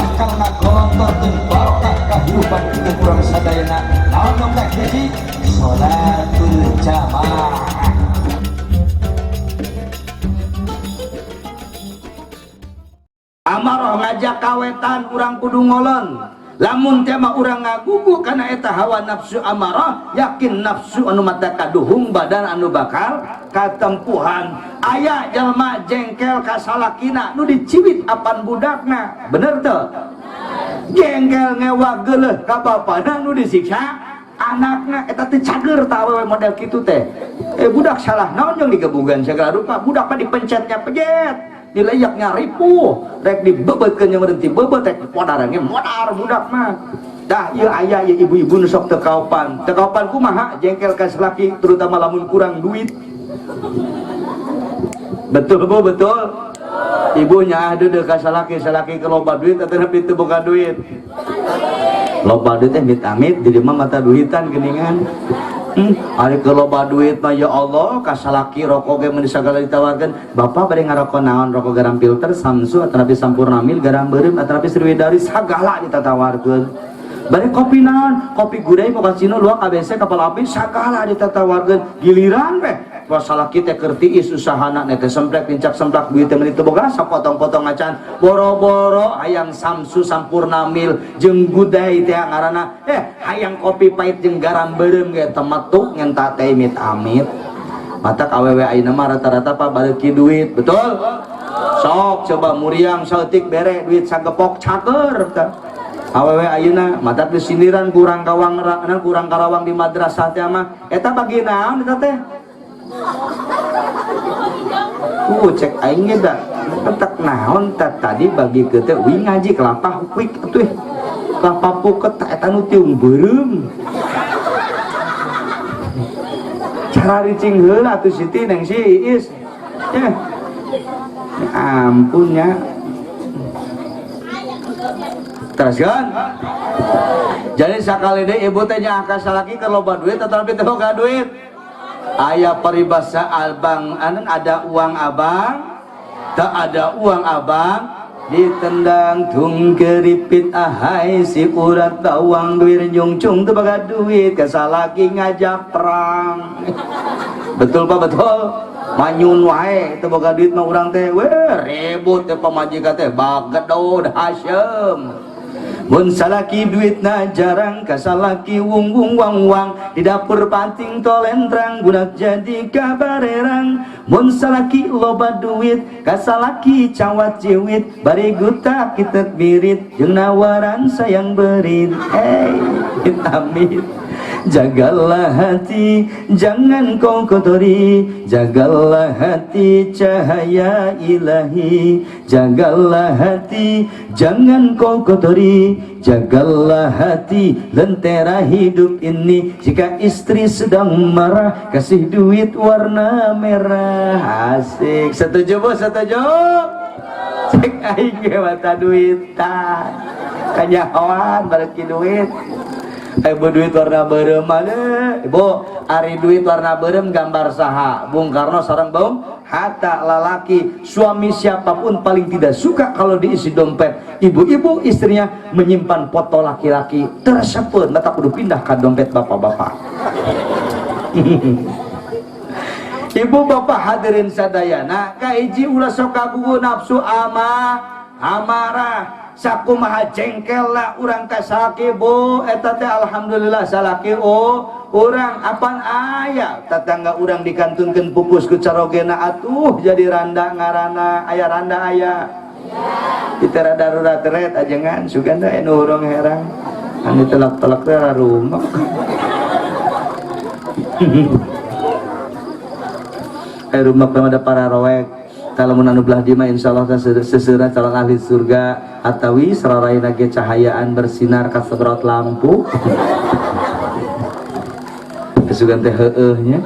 bakal ngagolontorkeun barokah kahirupan kita kurang sadayana naon dong teh hiji sholatul jamaah. Amarah ngajak kawetan urang kudu ngolon. Lamun tema urang ngagugu kana eta hawa nafsu amarah, yakin nafsu anu mata kaduhung badan anu bakal katempuhan. Aya jalma jengkel ka salakina nu dicibit apan budakna. Bener teu? Jengkel ngewa geuleuh ka bapana nu disiksa anakna. Eta teh cager tah awewe model kitu teh. Budak salah naon jeung digebugan segala rupa. Budak mah dipencetnya pejet, dilayaknya ripuh, rek dibebetkeun yang berhenti bebet, rek modarangnya modar budak mah. Dah ieu aya ieu ibu-ibu nu sok teu kaopan. Teu kaopan kumaha jengkel ka salaki terutama lamun kurang duit. Betul bu, betul. Ibunya deudeuh ka salaki ke loba duit atau nepi teu boga duit. Loba duit teh amit-amit di dieu mah mata duitan geuningan. Ari ke loba duit mah ya Allah kasalaki rokok ge mun sagala ditawarkeun bapak bade ngarokok naon rokok garam filter Samsu atau napi Sampurna Mil garam beureum atau napi Sriwidari sagala ditatawarkeun bade kopi naon kopi gudai Mokasino luak ABC kapal api sagala ditatawarkeun giliran beh wasalaki teh keur tiis usahana teh semplek pincak semplak duit teh meuli teu boga sapotong-potong acan boro-boro hayang Samsu Sampurna Mil jeung gudai teh ngaranna hayang kopi pahit jeung garam beureum ge temetuk ngenta teh amit-amit matak awewe ayeuna mah rata-rata pa baleuki duit betul sok coba muriang saeutik bere duit sagepok cager tah awewe ayeuna matak geus sindiran kurang karawang di madrasah teh mah eta bagi naon eta teh cek aing ge da petak naon tadi bagi ke teh wi ngaji kelapa huik atuh kelapa puket eta nu tiung beureum cara ricing heula atuh Siti neng si Iis ampunnya teruskan jadi sakali deh ibu teh nya angka salaki keur loba duit tetapi teu boga duit. Ayah peribahasa abang anu ada uang abang tak ada uang abang ditendang tung keripit ahai si urat bawang duit nyungcung teu boga duit kasalaki ngajak perang. Betul pak betul manyun wae teu boga duit mah urang teh we ribut teh pamajikan teh bagedod Hasyim. Mun salaki duitna jarang kasalaki wung-wung wang-wang di dapur pating tolentrang budak jadi kabarerang. Mun salaki loba duit kasalaki cawat jiwit bari gutak kitet birit jeung nawaran sayang berit amit. Jagalah hati jangan kau kotori, jagalah hati cahaya ilahi, jagalah hati jangan kau kotori, jagalah hati lentera hidup ini. Jika istri sedang marah kasih duit warna merah. Asik, setuju bu, setuju? Cek aing ge mata duit tah kanyahoan bareki duit. Ibu duit warna beureum mah ibu ari duit warna beureum gambar saha Bung Karno sareng Bung Hatta. Lalaki suami siapapun paling tidak suka kalau diisi dompet ibu-ibu istrinya menyimpan foto laki-laki tersebut mata kudu pindah ke dompet bapak-bapak. Ibu bapak hadirin sadayana kahiji ulah sok kagugu nafsu amarah sakumaha jengkel lah urang ka salaki bu eta teh alhamdulillah salaki urang apan aya tatangga urang dikantunkeun pupus ku carogena atuh jadi randa ngaranna aya randa aya kita darurat ret ajengan suganda anu urang herang anu telak-telak teh rumah. Rumah pada para roek kalau anu belah di mah insyaallah seseura calon ahli surga atawi sararaina ge cahayaan bersinar ka sebrot lampu. Kesugan teh heueuh nya.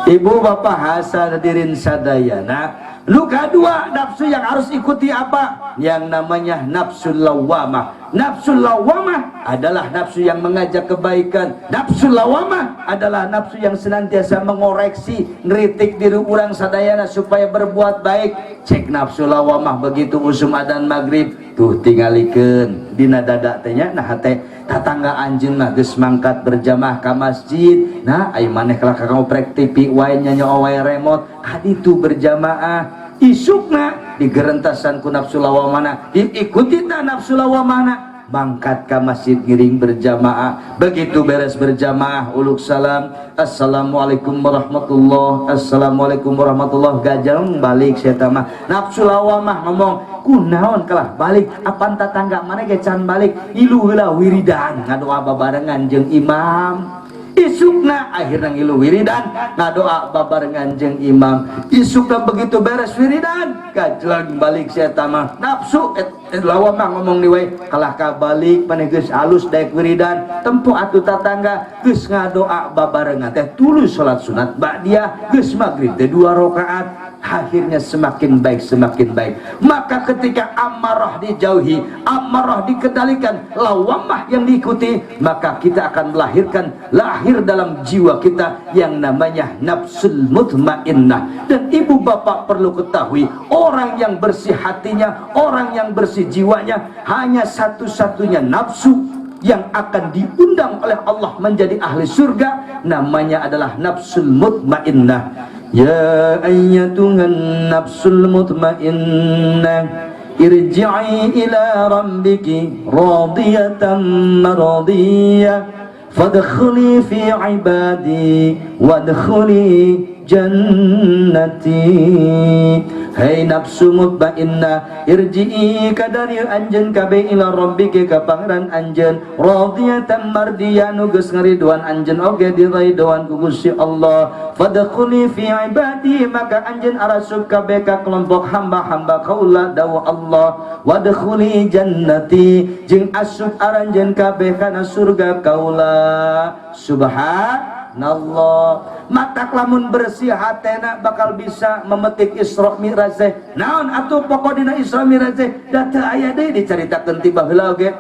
Ibu bapak hadirin sadayana, lu kedua nafsu yang harus ikuti apa? Yang namanya nafsul lawamah. Nafsul lawamah adalah nafsu yang mengajak kebaikan. Nafsul lawamah adalah nafsu yang senantiasa mengoreksi, ngeritik diri orang sadayana supaya berbuat baik. Cek nafsul lawamah begitu usum adzan maghrib tuh tingalikeun dina dada teh nya nah teh tatangga anjeun mah geus mangkat berjamaah ka masjid nah ai maneh kalau ka ngoprek TV wae nya wae remote ka ditu berjamaah isukna digerentasan ku nafsu lawamana diikuti ta nafsu lawamana mangkat ke masjid ngiring berjamaah begitu beres berjamaah uluk salam assalamualaikum warahmatullah assalamualaikum warahmatullah gajang balik saya tamah nafsu lawamah ngomong kunaon kalah balik apaan tatangga mana ge can balik ilu heula wiridan ngadoa babarengan jeung imam isukna akhirnya ngilu wiridan ngadoa babarengan jeung imam isukna begitu beres wiridan gajlang balik saya tamah nafsu lawamah ngomong ni we kalah ka balik maneh geus alus daek wiridan tempo atuh tatangga geus ngadoa babarengan teh tulus salat sunat ba'diyah geus magrib teh 2 rakaat akhirnya semakin baik maka ketika amarah dijauhi amarah dikendalikan lawamah yang diikuti maka kita akan melahirkan lahir dalam jiwa kita yang namanya nafsul mutmainnah dan ibu bapak perlu ketahui orang yang bersih hatinya orang yang bersih jiwanya hanya satu-satunya nafsu yang akan diundang oleh Allah menjadi ahli surga namanya adalah nafsul mutmainnah. Ya ayyatuhan nafsul mutmainnah irji'i ila rabbiki radiyatan maradiyah fadkhuli fi ibadi wadkhuli jannati. Hai nafsu mutmainnah irji'i kadari anjeun kabeh ila rabbika ka pangeran anjeun radiyatan mardiyah nu geus ngariduan anjeun oge diriduan ku Gusti Allah fadkhuli fi ibadi maka anjeun arasuk kabeh ka kelompok hamba-hamba kaula dawa Allah wadkhuli jannati jeung asup aranjeun kabeh kana surga kaula subhanallah. Matak lamun bersih hatena bakal bisa memetik Isra Mi'raj teh naon atuh pokok dina Isra Mi'raj teh da teu aya deui dicaritakeun ti baheula oge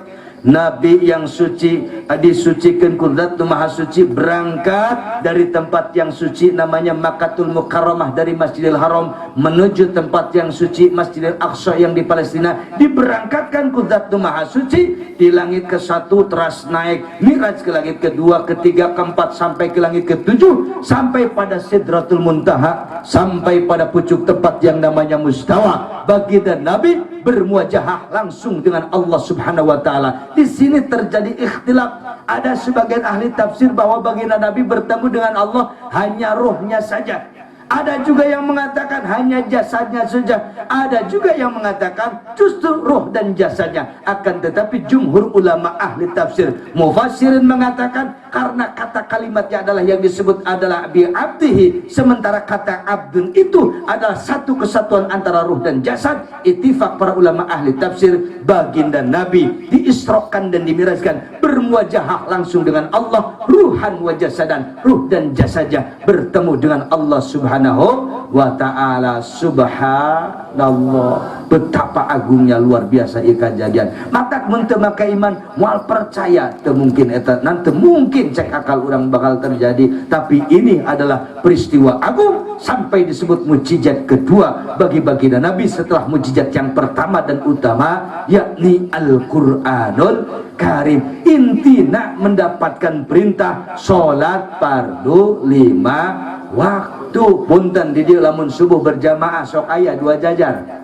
Nabi yang suci disucikeun ku Zat Maha Suci berangkat dari tempat yang suci namanya Makkatul Mukarramah dari Masjidil Haram menuju tempat yang suci Masjidil Aqsa yang di Palestina diberangkatkan ku Zat Maha Suci di langit ke-1 teras naik Mi'raj ke langit ke-2 ke-3 ke-4 sampai ke langit ke-7 sampai pada Sidratul Muntaha sampai pada pucuk tempat yang namanya Mustawa baginda Nabi bermuajahah langsung dengan Allah Subhanahu wa taala. Di sini terjadi ikhtilaf. Ada sebagian ahli tafsir bahwa baginda Nabi bertemu dengan Allah hanya rohnya saja. Ada juga yang mengatakan hanya jasadnya saja. Ada juga yang mengatakan justru roh dan jasadnya. Akan tetapi jumhur ulama ahli tafsir mufassirin mengatakan karena kata kalimatnya adalah yang disebut adalah bi abdihi, sementara kata abdun itu adalah satu kesatuan antara ruh dan jasad. Ittifaq para ulama ahli tafsir baginda Nabi diisrokan dan dimirajkan bermuajahah langsung dengan Allah ruhan wa jasadan, ruh dan jasadnya bertemu dengan Allah Subhanahu wa ta'ala. Subhanallah, betapa agungnya luar biasa ieu kejadian. Matak mun teu make iman moal percaya teu mungkin eta nanti mungkin cek akal orang bakal terjadi, tapi ini adalah peristiwa agung sampai disebut mukjizat kedua bagi baginda Nabi setelah mukjizat yang pertama dan utama yakni Al-Qur'anul Karim. Intina mendapatkan perintah salat fardu 5 waktu. Punten di dieu lamun subuh berjamaah sok aya 2 jajar.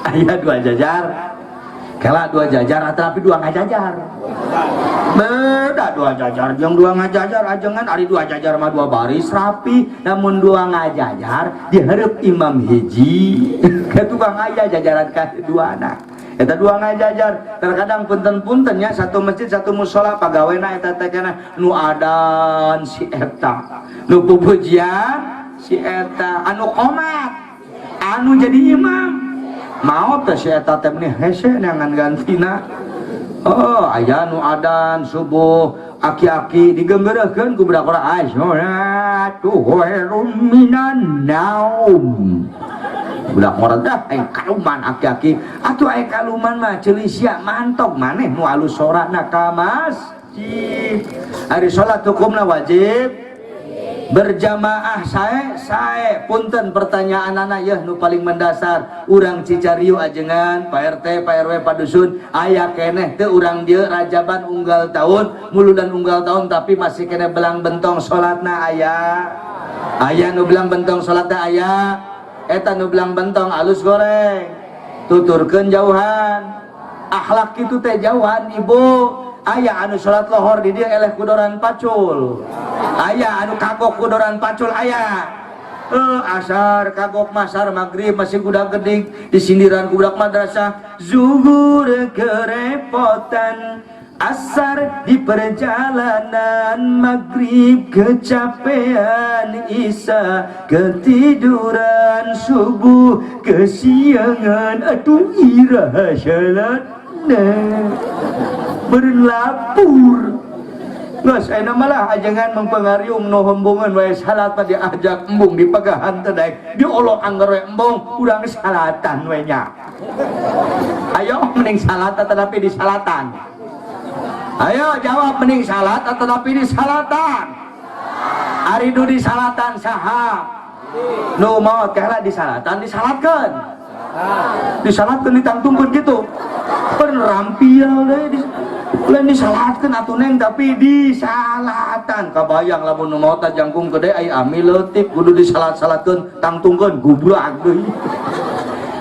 Aya 2 jajar. Kala 2 jajar tapi 2 ngajajar. Beda 2 jajar jeung 2 ngajajar ajengan ari 2 jajar mah 2 baris rapi, namun 2 ngajajar dihareup imam hiji. Ka tukang aya jajaran ka 2 anak. Eta 2 ngajajar terkadang punten-puntennya satu masjid satu musola pagawena eta teh kana nu adan si eta nu pupujian si eta anu qomat anu jadi imam mau teh si eta teh meni hese neangan gantina. Oh aya nu adan subuh aki-aki digeunggeureukkeun ku budak urang asyhadu khairum minan naum. Budak moredah aing kaluman aki-aki atuh aing kaluman mah ceulisia mantok maneh nu alus sorana ka masjid. Ari salat hukumna wajib berjamaah sae punten pertanyaan anak ya nu paling mendasar urang Cicariu ajengan Pak RT Pak RW Pak Dusun aya keneh teu urang dieu rajaban unggal tahun muludan unggal tahun tapi masih keneh belang bentong salatna aya nu belang bentong salatna aya eta nu belang bentong alus goreng tuturkeun jauhan akhlak kitu teh jauhan ibu aya anu salat lohor di dia eleh kudoran pacul aya anu kagok kudoran pacul aya asar kagok masar maghrib masih budak gedik disindiran ku budak madrasah zuhur kerepotan asar di perjalanan maghrib kecapean isya ketiduran subuh kesiangan aduh iraha salatna berlapur nges ayeuna malah ajangan mempengaruhi nu hembungan wae salat teh diajak embung di pegahan teh daek diolok anggar we embung urang salatan we nya ayo mending salat tetapi di salatan ayo jawab mending salat tetapi di salatan ari nu di salatan saha nu maot kalah di salatan disalatkeun disalatkeun ditangtungkeun gitu penrampial deh lain disalatkeun atuh neng tapi disalatan kabayang lamun nu maot jangkung gede ai ami leutik kudu disalat-salatkeun tangtungkeun gubrak deui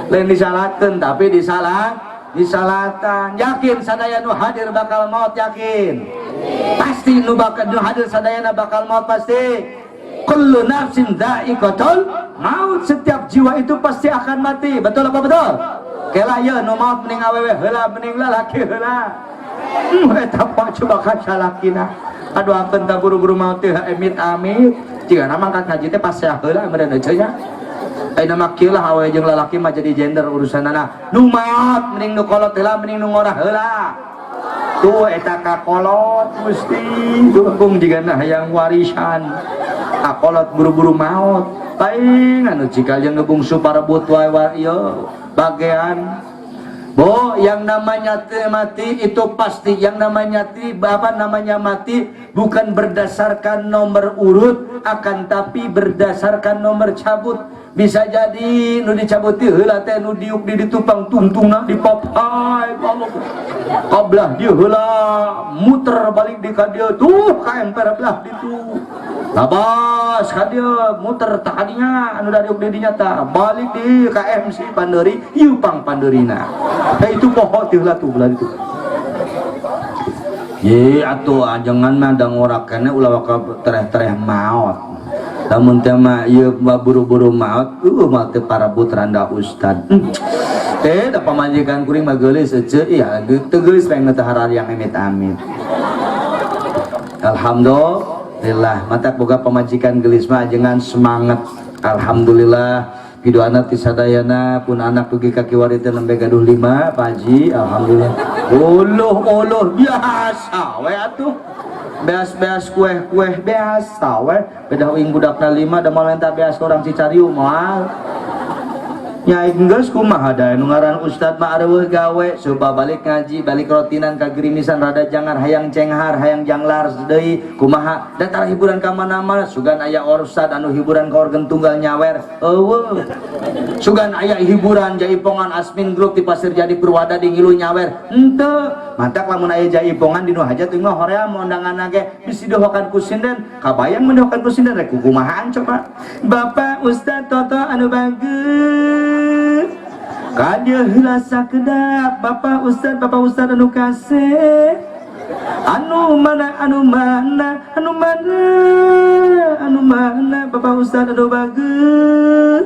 lain disalatkeun tapi disalatan yakin sadaya nu hadir bakal maot yakin pasti nu bakal nu hadir sadayana bakal maot pasti kullu nafsin dha'iqatul maut setiap jiwa itu pasti akan mati betul apa betul kela ya nu maot mending awewe heula mending lalaki heula eta coba kaca lakina aduh akeun ta buru-buru maot teh amit jika nama angkat ngaji teh pas heula meureun euy nya ayeuna mah kieu lah awewe jeung lalaki mah jadi gender urusanana nu maot mending nu kolot heula mending nu ngorah heula tuh eta kakolot mesti dukung jigana hayang warisan akolot buru-buru maot paling anu cikal yang ngebungsu parebut wae ieu bagian bo yang namanya mati itu pasti yang namanya mati bukan berdasarkan nomor urut akan tapi berdasarkan nomor cabut bisa jadi nu dicabuti heula teh nu diuk di ditupang tungtungna dipapai kablah dieu heula muter balik di ka dieu tuh ka emper belah ditu labas ka dieu muter tah kadinya anu diuk di dinya tah balik di ka MC Pandeuri iupang Pandeurina itu poho teh heula tuh belah ditu ye atuh ajangan mah da ngorakeun ulah ka tereh-tereh maot lamun teh mah ieu buru-buru maot mah teu parabut randa ustad da pamajikan kuring mah geulis ece iya teu geulis bae teh harariang amit-amit alhamdulillah mata boga pamajikan geulis mah ajengan semangat alhamdulillah pidoana ti sadayana pun anak dugi kaki warita nembe gaduh 5 Pak Haji alhamdulillah uluh biasa we atuh beas kue biasa we beda uing budakna 5 da moal enta beas orang Cicariu moal nyai geus kumaha da nu ngaran ustad mah areueuh gawe coba balik ngaji balik rotinan ka gerimisan rada jangar hayang cenghar hayang janglar deui kumaha datar hiburan ka mana-mana sugan aya ustad anu hiburan ka organ tunggal nyawer eueuh sugan aya hiburan jaipongan Asmin Group di Pasir Jadi Purwada di ngilu nyawer henteu mantak lamun aya jaipongan di nu hajat teh mah hoream undangan ge bisi dohokan ku sinden kabayang mendohokan ku sinden rek kumahaan coba Bapak Ustad Toto anu bageus kadia heula sakedap Bapak Ustad anu kasih anu mana Bapak Ustad anu bageus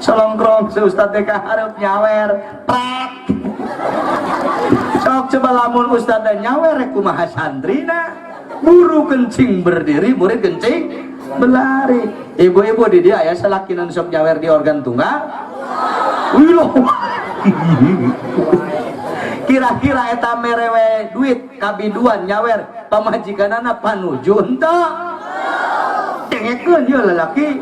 salongkrong si Ustad teh hareup nyawer prak sok coba lamun Ustad nyawer rek kumaha santrina buru kencing berdiri murid kencing belari ibu-ibu di dia aya salaki nu sok nyawer di organ tunggal wiloh kira-kira eta merewe duit kabiduan nyawer pamajikanana panuju henteu dengekeun ieu lalaki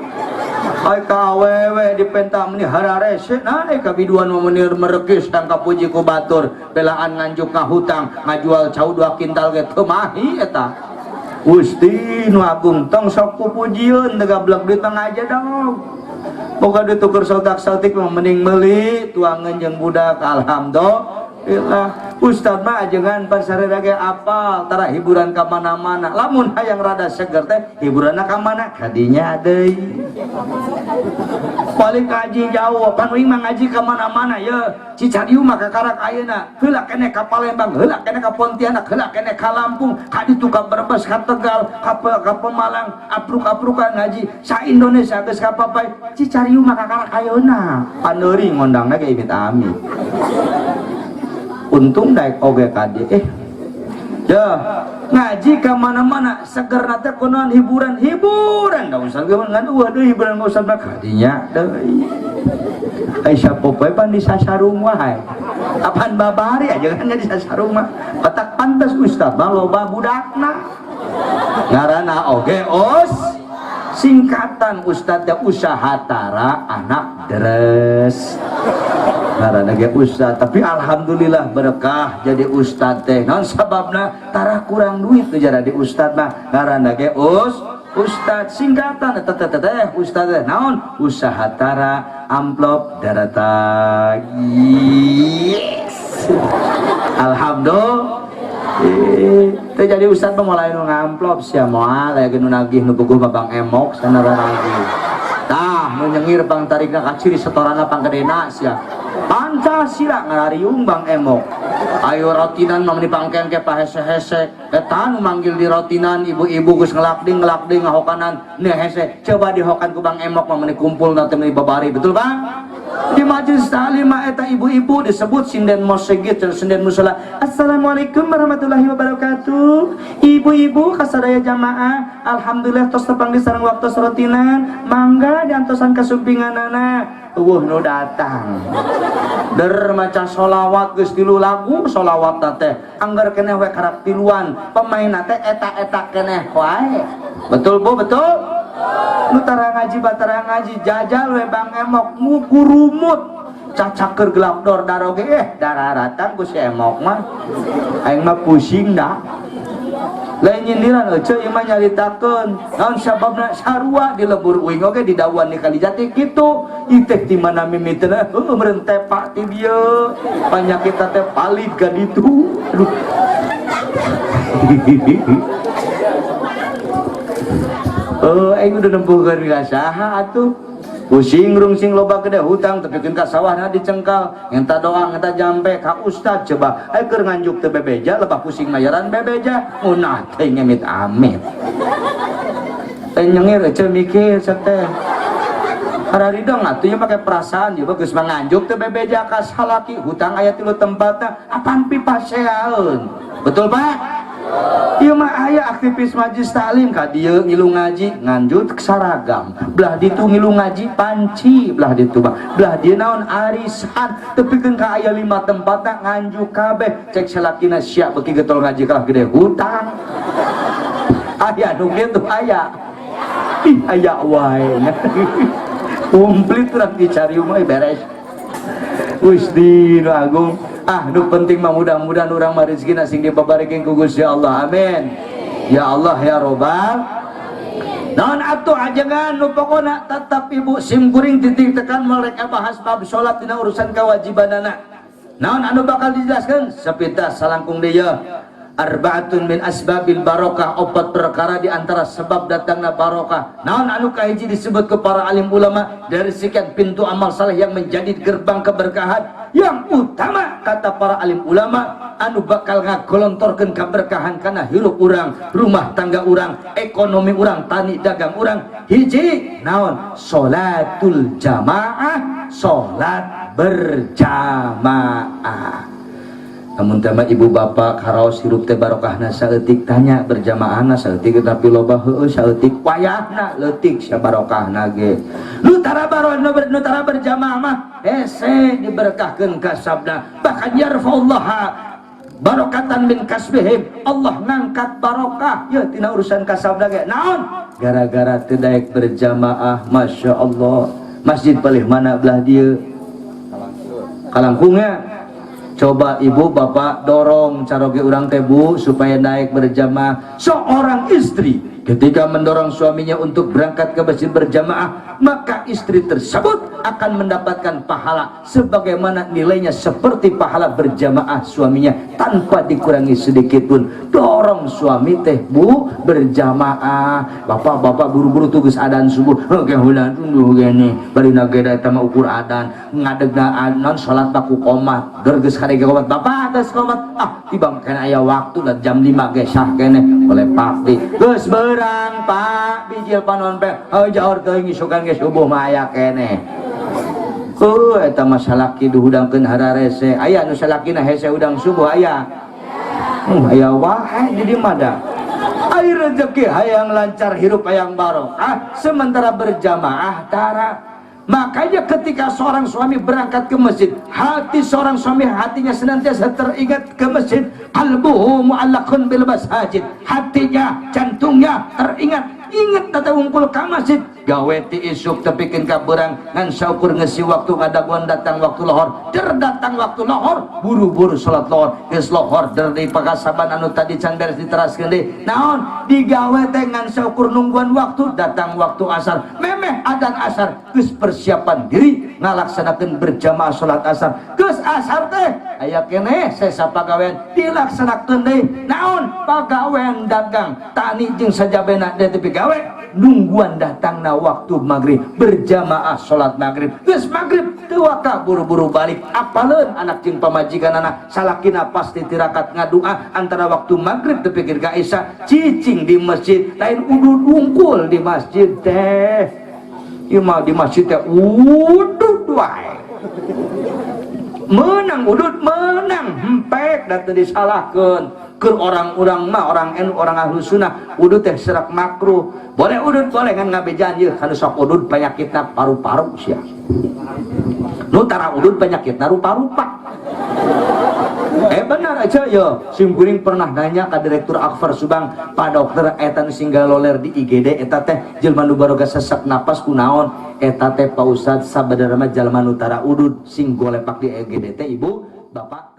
ai ka awewe dipenta meni hararese nah kabiduan mah meunir merekis tang kapuji ku batur belaan nganjuk ngahutang ngajual cau 2 kintal ge teu mahi eta Gusti nu agung tong sok pupujieun teu gablek duit mah aja dong. Boga dituker sotak-sotik mending meuli tuangan jeung budak alhamdulillah. Ustad mah ajengan pan sareng ge apal tara hiburan ka mana-mana. Lamun hayang rada seger teh hiburanna ka mana? Kadinya deui. Balik ngaji jauh, pan uing mah ngaji ka mana-mana ye. Cicariu mah ka karak ayeuna, heula keneh ka Palembang, heula keneh ka Pontianak, heula keneh ka Lampung, ka ditu ka Brebes, ka Tegal, ka Pemalang, apruk-aprukan ngaji. Sa Indonesia geus ka papay, cicariu mah ka karak ayeuna. Pan euring ngondangna ge imit ami. Untung daek oge kadi ya ngaji ke mana-mana seger nate kunaon hiburan da usah ngan waduh hiburan usah mah kadinya deui ai sapopoe pan di sasarung wae apaan babari aja kan di sasarung mah petak pantes ustad mah loba budakna ngaranna oge singkatan ustad teh usahatara anak deres ngaranna ge ustad tapi alhamdulillah berkah jadi ustad teh naon sababna tara kurang duit teh jadi ustad mah ngaranna ge ustad singkatan teh ustad teh naon usahatara amplop darata yes alhamdulillah teh jadi ustad mah mulai nu ngamplop sia moal aya nu nagih nu puguh Bang Emok sanara nagih tah nu nyengir Bang tarikna ka ciri setorana panggadena sia Pancasila ngarariung Bang Emok ayo rotinan mah dipangken ke pahese-hese eta nu manggil di rotinan ibu-ibu geus ngelakding ngahokanan nih hese coba dihokan ku Bang Emok mah meni kumpul nanti meni babari betul Bang di majelis ta'lim eta ibu-ibu disebut sinden mosegit dan sinden musala. Assalamualaikum warahmatullahi wabarakatuh. Ibu-ibu kasadaya jamaah alhamdulillah tos tepang di sareng waktu rotinan mangga diantosan kasumpinganana nu datang der maca sholawat geus 3 lagu sholawat teh anggar keneh we karak tiluan pemain teh eta keneh wae betul bu betul nu tara ngaji batara ngaji jajal we Bang Emok ngugurumut cacaker gelap dor daroge dararatan ku si Emok mah aing mah pusing dah lain nyindiran ece ieu mah nyaritakeun naon sababna sarua di lebur uing oge di dawan di Kalijati kitu iteh di mana mimiteuna meureun tepak ti dieu panyakit teh palit ka ditu aing udah nempuhkeun ka saha atuh pusing rungsing loba gede hutang tepikeun ka sawahna dicengkal ngenta doang ngenta jampe ka ustad coba aya keur nganjuk teu bebeja lebah pusing mayaran bebeja munah teh ngemit amit teh nyengir ece mikir teh hararidong atuh nya make perasaan juga geus manganjuk teu bebeja ka salaki hutang aya 3 tempatna apaan pipaseaeun betul Pak ieu mah aya aktivis majelis taklim ka dieu ngilu ngaji nganjut saragam belah ditu ngilu ngaji panci belah ditu belah dieu naon arisan tepikeun ka aya 5 tempatna nganjuk kabeh cek salakina sia beuki getol ngaji kalah gede hutang aya nu kitu aya aya wae komplit rek dicari umay beres Gusti nu agung nu penting mah mudah-mudahan urang mah rezekina sing dibabarikeun ku Gusti Allah amin ya Allah ya robbal naon atuh ajengan nu pokona tetep ibu sim kuring titik tekan mereka bahas bab salat dina urusan kewajibanana naon anu bakal dijelaskeun sepintas salangkung deui arbaatun min asbabil barokah 4 perkara di antara sebab datangna barokah naon anu kahiji disebut ke para alim ulama dari sekian pintu amal saleh yang menjadi gerbang keberkahan yang utama kata para alim ulama anu bakal ngagolontorkeun keberkahan kana hirup urang rumah tangga urang ekonomi urang tani dagang urang hiji naon sholatul jamaah salat berjamaah namun tema ibu bapak haraos hirup teh barokahna saeutik tanya berjamaahna saeutik tapi loba heueuh saeutik wayahna leutik sa barokahna ge nu tara berjamaah mah hese diberkahkeun ka sabda bahkan yarfa'ullaha barokatan min kasbihim Allah ngangkat barokah ya tina urusan ka sabda ge naon gara-gara teu daek berjamaah masyaallah masjid palih mana belah dieu kalangkungnya Coba ibu bapak dorong caroge urang teh Bu supaya naik berjamaah. Seorang istri ketika mendorong suaminya untuk berangkat ke masjid berjamaah, maka istri tersebut akan mendapatkan pahala sebagaimana nilainya seperti pahala berjamaah suaminya tanpa dikurangi sedikit pun. Dorong suami teh Bu berjamaah. Bapak-bapak buru-buru tugas adan subuh. Oke hulan tunggu gini. Bari nageda eta mah ukur adan. Ngadegna adan salat baku qomat. Gerges kadege qomat. Bapak atas qomat. Ah, tiba kana aya waktu lah jam 5 ge sah kene oleh Pakti. Geus beurang Pak, bijil panon pe. Jaor teuing isukan ge subuh mah aya kene. Eta mah salaki diudangkeun hararese. Aya nu salakina hese udang subuh aya. Aya wae jadi mada. Air rezeki hayang lancar hirup hayang barokah sementara berjamaah tara. Makanya ketika seorang suami berangkat ke masjid, hati seorang suami hatinya senantiasa teringat ke masjid. Qalbuhu mu'allaqun bil masajid. Hatinya, jantungnya teringat, ingat tata ungkul ka masjid. Gawe ti isuk tepikeun ka beurang ngan saukur ngeusi waktu ngadaguan datang waktu lohor. Der datang waktu lohor, buru-buru salat lohor. Geus lohor der di pagasaban anu tadi can beres diteraskeun deui. Naon? Digawe teh ngan saukur nungguan waktu, datang waktu asar. Memeh adzan asar, geus persiapan diri ngalaksanakeun berjamaah salat asar. Geus asar teh aya keneh sesa pagawean dilaksanakeun deui. Naon? Pagawean dagang, tani jeung sajabena teh gawe nungguan datangna waktu maghrib berjamaah salat maghrib. Geus maghrib teu waka buru-buru balik. Apaleun anak jeung pamajikanana salakina pasti tirakat ngadua antara waktu maghrib teu pikir ka isya cicing di masjid lain udud wungkul di masjid teh. Ieu mah di masjid teh udud wae. Menang udud menang hempek da teu disalahkeun. Ke orang-orang mah orang NU orang ahlu sunnah udud teh serak makruh. Boleh udud boleh kan ngabejan ieu kana sok udud penyakitna paru-paru sia. Nu tara udud penyakitna rupa-rupa. Benar aja ya. Sim kuring pernah nanya ka direktur Akfar Subang, Pak Dokter eta nu singgal loler di IGD eta teh jelema nu baroga sesak napas kunaon? Eta teh Pak Ustad sabadara mah jelema nu tara udud sing golepak di IGD teh Ibu, Bapak